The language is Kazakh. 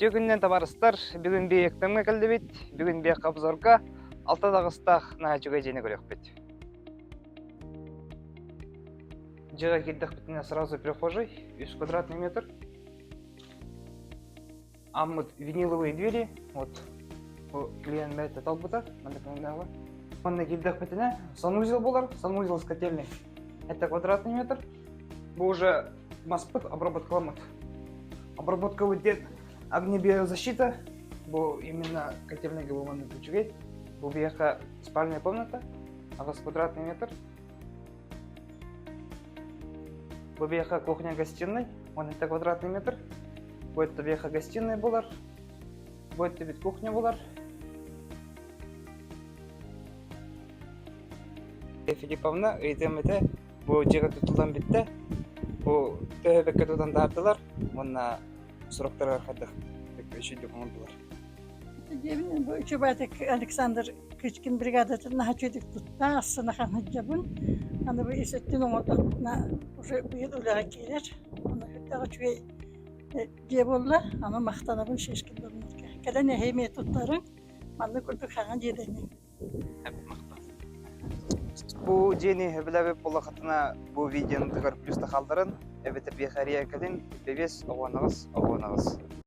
Өтө күннен табарыстар, бүгін бейектімге кілді бет, бүгін бейек обзорға, алтадағыстақ на жүге жені көрек бет. Жыға келдік бітіне сразу прихожий, 3 квадратный метр. Аммут виниловые двери, вот, клиент бәйті талбыта, Манна келдік бітіне санузел болар, санузел с котельной. Это квадратный метр. Бұл уже маспыт, обработка ламыт. Обработка өтет. Огнебиозащита, бұл именно котельный габуманный ключевей. Бұл бияқа спальная комната, 20 квадратный метр. Бұл бияқа кухня-гостиной, 10 квадратный метр. Бұл это бияқа гостиная болар. Бұл это бит кухня болар. Филипповна, өйтеметі, бұл жеға тұтылдан бітті. Бұл төбекке тұтан дардылар. Мұнна сұрақтарға арқадық. Үшінде қоңылдылар. Бұл үші бәдік Александр Кычкин бригадатын наға чөдік тұтта, ассына қаны жабын. Аны бұл есеттен оңырдықна уже бұйыл өліға келер. Аны өттіға чөй де болды, аны мақтана бұл шешкін болмырға. Кәден әйме тұттарын, манны күрдік қаған едені. Бұл жені біләбіп болақытына бұл видеоны тұғыр плюста қалдырын. Әбеті бейхария кәден бебес оғанығыз.